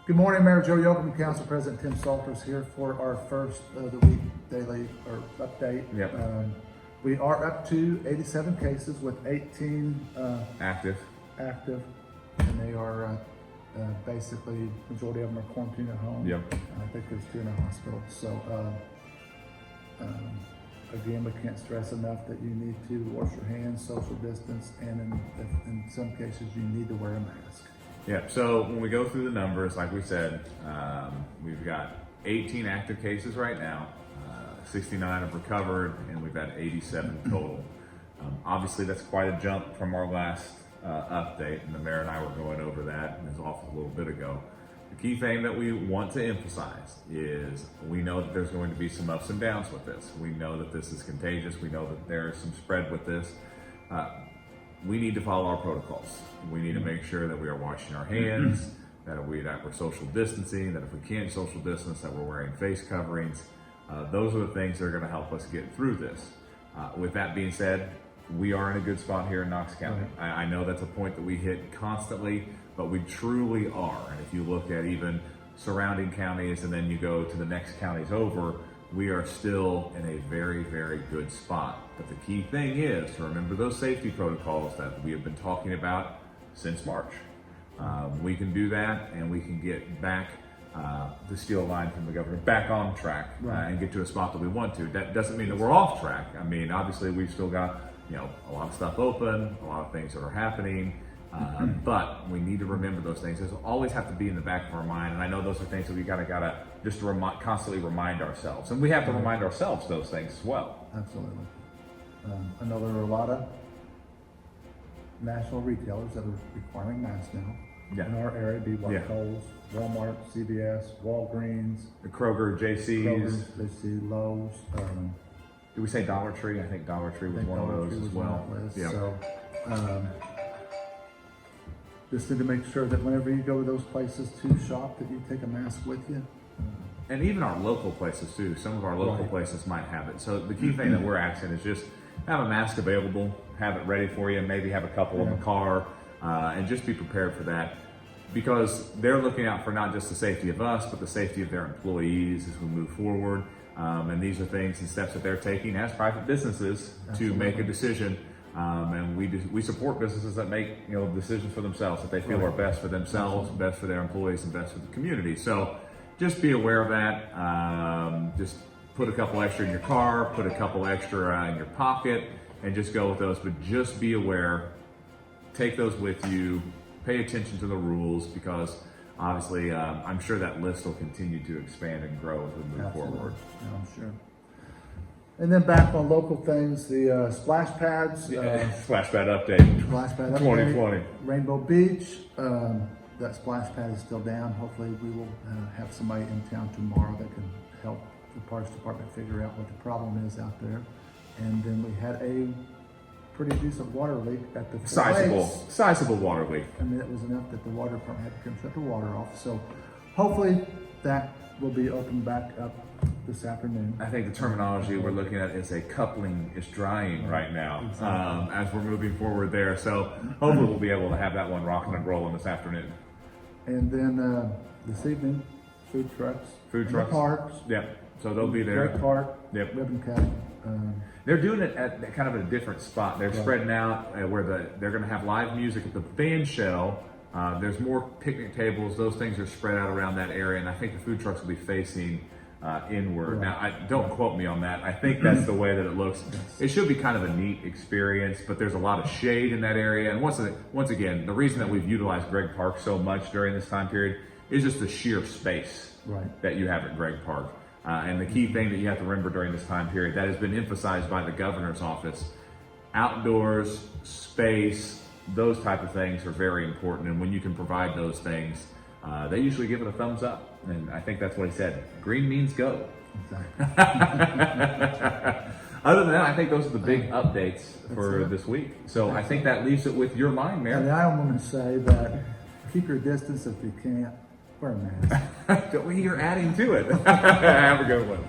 Good morning, Mayor Joe Yoakum, Council President Tim Salters here for our first of the week daily or update. Yep. We are up to 87 cases with 18 Active. and they are basically, majority of them are quarantined at home. Yep. I think there's 2 in the hospital. So again, we can't stress enough that you need to wash your hands, social distance, and in some cases you need to wear a mask. Yeah, so when we go through the numbers, like we said, we've got 18 active cases right now, 69 have recovered, and we've got 87 total. Obviously, that's quite a jump from our last update, and the mayor and I were going over that, and it was off a little bit ago. The key thing that we want to emphasize is we know that there's going to be some ups and downs with this. We know that this is contagious. We know that there is some spread with this. We need to follow our protocols. We need to make sure that we are washing our hands, that we're social distancing, that if we can't social distance, that we're wearing face coverings. Those are the things that are going to help us get through this. With that being said, we are in a good spot here in Knox County. I know that's a point that we hit constantly, but we truly are. And if you look at even surrounding counties and then you go to the next counties over, we are still in a very, very good spot. But the key thing is to remember those safety protocols that we have been talking about since March. We can do that, and we can get back, to steal a line from the governor, back on track, and get to a spot that we want to. That doesn't mean that we're off track. I mean, obviously we've still got, a lot of stuff open, a lot of things that are happening. But we need to remember those things. Those always have to be in the back of our mind. And I know those are things that we gotta just constantly remind ourselves. And we have to remind ourselves those things as well. Absolutely. I know there are a lot of national retailers that are requiring masks now in our area, be White Coles, Walmart, CVS, Walgreens, The Kroger, JC's, Lowe's. Did we say Dollar Tree? I think Dollar Tree was one of those as well. Yeah. So, just need to make sure that whenever you go to those places to shop, that you take a mask with you. And even our local places too. Some of our local places might have it. So the key thing that we're asking is just have a mask available, have it ready for you, maybe have a couple in the car, and just be prepared for that. Because they're looking out for not just the safety of us, but the safety of their employees as we move forward. And these are things and steps that they're taking as private businesses to make a decision. And we support businesses that make decisions for themselves that they feel are best for themselves, best for their employees, and best for the community. So just be aware of that. Just put a couple extra in your car, put a couple extra in your pocket, and just go with those. But just be aware. Take those with you. Pay attention to the rules, because obviously I'm sure that list will continue to expand and grow as we move forward. Yeah, I'm sure. And then back on local things, the splash pads. Splash pad update. Splash pad update. 2020. Rainbow Beach. That splash pad is still down. Hopefully we will have somebody in town tomorrow that can help the Parks Department figure out what the problem is out there. And then we had a pretty decent water leak at the sizable water leak. I mean, it was enough that the water department had to come shut the water off. So hopefully that will be opened back up this afternoon. I think the terminology we're looking at is a coupling is drying right now, as we're moving forward there. So hopefully we'll be able to have that one rocking and rolling this afternoon. And then this evening, food trucks. The parks. Yep. So they'll be there. Great Park. Yep. Ribbon cutting. They're doing it at kind of a different spot. They're spreading out where they're going to have live music at the band shell. There's more picnic tables. Those things are spread out around that area, and I think the food trucks will be facing inward. Now, don't quote me on that. I think that's the way that it looks. It should be kind of a neat experience, but there's a lot of shade in that area. And once again, the reason that we've utilized Gregg Park so much during this time period is just the sheer space that you have at Gregg Park. And the key thing that you have to remember during this time period that has been emphasized by the governor's office, outdoors, space, those type of things are very important. And when you can provide those things, they usually give it a thumbs up. And I think that's what he said. Green means go. Exactly. Other than that, I think those are the big updates for this week. So I think that leaves it with your line, Mayor. And I want to say that keep your distance if you can't. Wear a mask. You're adding to it. Have a good one.